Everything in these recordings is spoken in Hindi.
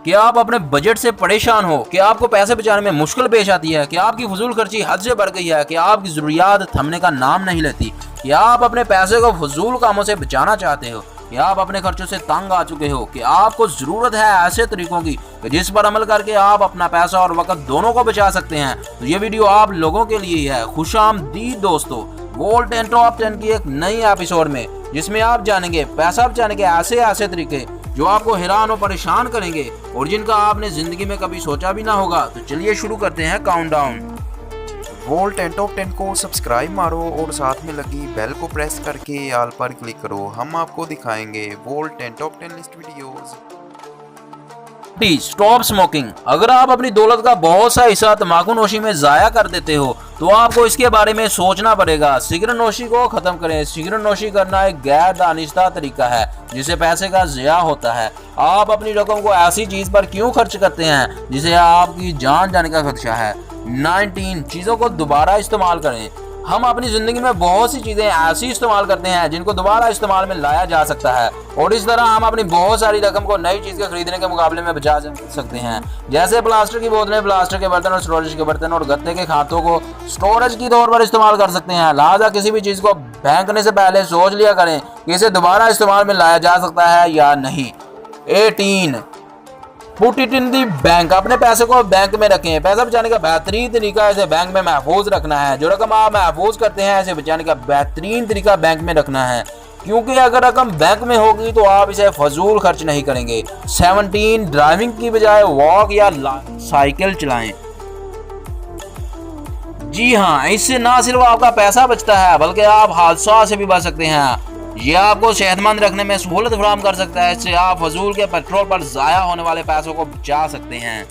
कि आप अपने बजट से परेशान हो, कि आपको पैसे बचाने में मुश्किल पेश आती है, कि आपकी फजूल खर्ची हद से बढ़ गई है, कि आपकी ज़रूरियात थमने का नाम नहीं लेती, कि आप अपने पैसे को फजूल कामों से बचाना चाहते हो, कि आप अपने खर्चों से तंग आ चुके हो, कि आपको ज़रूरत है ऐसे तरीकों की जिस पर अमल करके आप अपना पैसा और वक्त दोनों को बचा सकते हैं, तो ये वीडियो आप लोगों के लिए है। खुशामदीद दोस्तों, गोल्ड 10 टॉप 10 की एक नई एपिसोड में, जिसमें आप जानेंगे पैसा बचाने के ऐसे ऐसे तरीके जो आपको हैरान और परेशान करेंगे और जिनका आपने जिंदगी में कभी सोचा भी ना होगा। तो चलिए शुरू करते हैं काउंटडाउन। गोल्ड 10 टॉप 10 को सब्सक्राइब मारो और साथ में लगी बेल को प्रेस करके ऑल पर क्लिक करो। हम आपको दिखाएंगे gold 10 top 10 list videos. Stop smoking. अगर आप अपनी दौलत का बहुत सा हिस्सा तंबाकू नोशी में जाया कर देते हो तो आपको इसके बारे में सोचना पड़ेगा। सिगरेट नोशी को खत्म करें। सिगरेट नोशी करना एक गैर दानिस्ता तरीका है जिससे पैसे का ज़िया होता है। आप अपनी रकम को ऐसी चीज पर क्यों खर्च करते हैं जिसे आपकी जान जाने का खदशा है। 19 चीजों को दोबारा इस्तेमाल करें। हम अपनी जिंदगी में बहुत सी चीजें ऐसी इस्तेमाल करते हैं जिनको दोबारा इस्तेमाल में लाया जा सकता है और इस तरह हम अपनी बहुत सारी रकम को नई चीज के खरीदने के मुकाबले में बचा सकते हैं। जैसे प्लास्टिक की बोतलें, प्लास्टिक के बर्तन और स्टोरेज के बर्तन और गत्ते के खातों को स्टोरेज की तौर पर इस्तेमाल कर सकते हैं। लिहाजा किसी भी चीज को फेंकने से पहले सोच लिया करें कि इसे दोबारा इस्तेमाल में लाया जा सकता है या नहीं। 18 put it in the bank. अपने पैसे को बैंक में रखें। पैसा बचाने का बेहतरीन तरीका इसे बैंक में महफूज रखना है। जो रकम आप महफूज करते हैं इसे बचाने का बेहतरीन तरीका बैंक में रखना है, क्योंकि अगर रकम बैंक में होगी तो आप इसे फजूल खर्च नहीं करेंगे। 17 ड्राइविंग की बजाय वॉक या साइकिल चलाएं। जी हाँ, इससे ना सिर्फ आपका पैसा बचता है बल्कि आप हादसा से भी बच सकते हैं। यह आपको सेहतमंद रखने में सहूलत फराहम कर सकता है। इससे आप फजूल के पेट्रोल पर जाया होने वाले पैसों को बचा सकते हैं।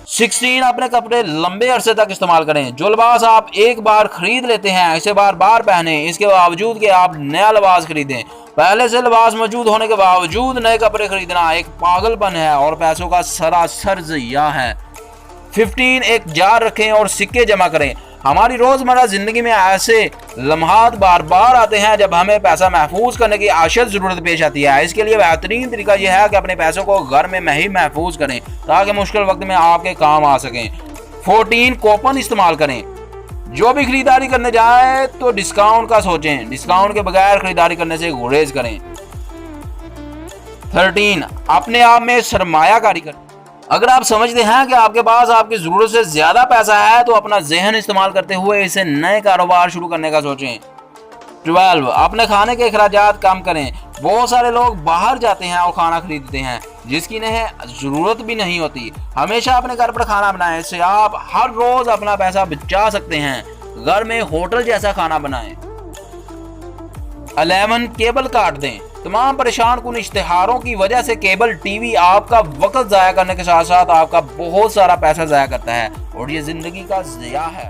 16 अपने कपड़े लंबे अरसे तक इस्तेमाल करें। जो लिबास आप एक बार खरीद लेते हैं इसे बार बार पहने, इसके बावजूद कि आप नया लिबास खरीदें। पहले से लिबास मौजूद होने के बावजूद नए कपड़े खरीदना एक पागलपन है और पैसों का सरासर ज़िया है। 15 एक जार रखें और सिक्के जमा करें। हमारी रोजमर्रा जिंदगी में ऐसे लम्हात बार बार आते हैं जब हमें पैसा महफूज करने की अशद जरूरत पेश आती है। इसके लिए बेहतरीन तरीका यह है कि अपने पैसों को घर में ही महफूज करें ताकि मुश्किल वक्त में आपके काम आ सकें। 14 कूपन इस्तेमाल करें। जो भी खरीदारी करने जाए तो डिस्काउंट का सोचें। डिस्काउंट के बगैर खरीदारी करने से गुरेज करें। 13 अपने आप में सरमायाकारी करें। अगर आप समझते हैं कि आपके पास आपकी ज़रूरत से ज़्यादा पैसा है तो अपना जहन इस्तेमाल करते हुए इसे नए कारोबार शुरू करने का सोचें। 12 अपने खाने के अखराजात कम करें। बहुत सारे लोग बाहर जाते हैं और खाना खरीदते हैं जिसकी इन्हें ज़रूरत भी नहीं होती। हमेशा अपने घर पर खाना बनाएं। इससे आप हर रोज़ अपना पैसा बचा सकते हैं। घर में होटल जैसा खाना बनाएं। 11 केबल काट दें। तमाम परेशान कुन इश्तिहारों की वजह से केबल टीवी आपका वक्त ज़ाया करने के साथ साथ आपका बहुत सारा पैसा ज़ाया करता है और ये ज़िंदगी का ज़िया है।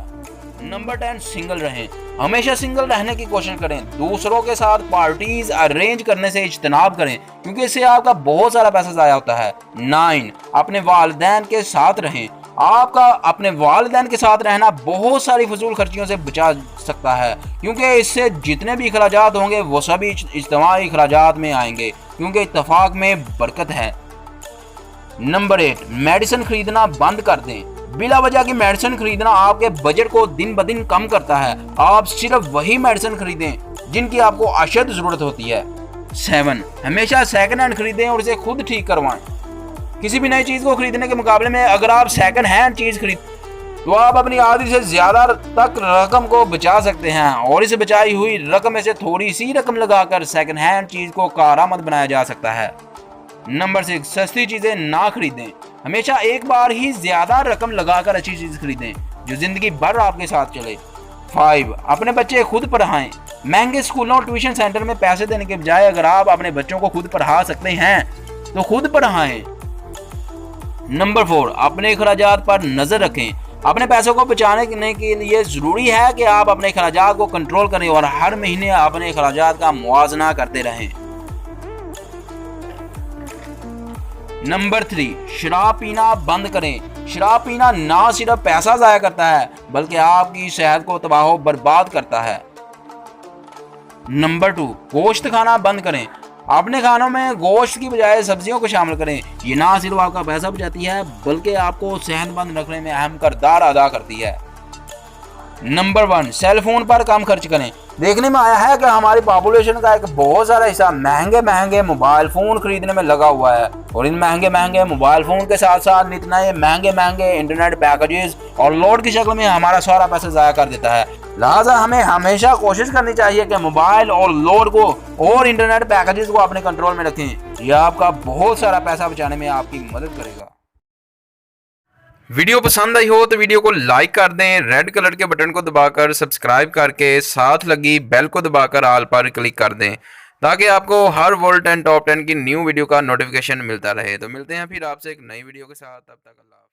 नंबर 10 सिंगल रहें। हमेशा सिंगल रहने की कोशिश करें। दूसरों के साथ पार्टीज अरेंज करने से इज्तनाब करें क्योंकि इससे आपका बहुत सारा पैसा ज़ाया होता है। 9 अपने वालिदैन के साथ रहें। आपका अपने वालिदैन के साथ रहना बहुत सारी फजूल खर्चियों से बचा सकता है क्योंकि इससे जितने भी अखराजात होंगे वो सभी इज्तिमाई अखराजात में आएंगे क्योंकि इत्तफाक में बरकत है। नंबर 8 मेडिसिन खरीदना बंद कर दें। बिला वजह की मेडिसिन खरीदना आपके बजट को दिन ब दिन कम करता है। आप सिर्फ वही मेडिसिन खरीदें जिनकी आपको अशद ज़रूरत होती है। 7 हमेशा सेकंड हैंड खरीदें और इसे खुद ठीक करवाएं। किसी भी नई चीज़ को खरीदने के मुकाबले में अगर आप सेकंड हैंड चीज़ खरीद तो आप अपनी आधी से ज़्यादा तक रकम को बचा सकते हैं और इसे बचाई हुई रकम में से थोड़ी सी रकम लगाकर सेकंड हैंड चीज़ को कारआमद बनाया जा सकता है। नंबर 6 सस्ती चीज़ें ना खरीदें। हमेशा एक बार ही ज़्यादा रकम लगाकर अच्छी चीज़ खरीदें जो ज़िंदगी भर आपके साथ चले। 5 अपने बच्चे खुद पढ़ाएं। महंगे स्कूलों और ट्यूशन सेंटर में पैसे देने के बजाय अगर आप अपने बच्चों को खुद पढ़ा सकते हैं तो खुद पढ़ाएं। नंबर 4 अपने अखराजात पर नज़र रखें। अपने पैसों को बचाने के लिए ज़रूरी है कि आप अपने अखराजात को कंट्रोल करें और हर महीने अपने अखराजात का मुआवजा करते रहें। नंबर 3 शराब पीना बंद करें। शराब पीना ना सिर्फ पैसा ज़ाया करता है बल्कि आपकी सेहत को तबाह बर्बाद करता है। नंबर 2 गोश्त खाना बंद करें। अपने खानों में गोश्त की बजाय सब्जियों को शामिल करें। ये ना सिर्फ आपका पैसा बचाती है बल्कि आपको सेहतमंद रखने में अहम किरदार अदा करती है। नंबर 1, सेल फोन पर कम खर्च करें। देखने में आया है कि हमारी पॉपुलेशन का एक बहुत सारा हिस्सा महंगे महंगे मोबाइल फ़ोन खरीदने में लगा हुआ है और इन महंगे महंगे मोबाइल फ़ोन के साथ साथ नित नए महंगे महंगे इंटरनेट पैकेजेस और लोड की शक्ल में हमारा सारा पैसा ज़ाया कर देता है। लिहाजा हमें हमेशा कोशिश करनी चाहिए कि मोबाइल और लोड को और इंटरनेट पैकेजेस को अपने कंट्रोल में रखें। यह आपका बहुत सारा पैसा बचाने में आपकी मदद करेगा। वीडियो पसंद आई हो तो वीडियो को लाइक कर दें, रेड कलर के बटन को दबाकर सब्सक्राइब करके साथ लगी बेल को दबाकर ऑल पर क्लिक कर दें ताकि आपको हर वर्ल्ड 10 टॉप 10 की न्यू वीडियो का नोटिफिकेशन मिलता रहे। तो मिलते हैं फिर आपसे एक नई वीडियो के साथ, तब तक अल्लाह।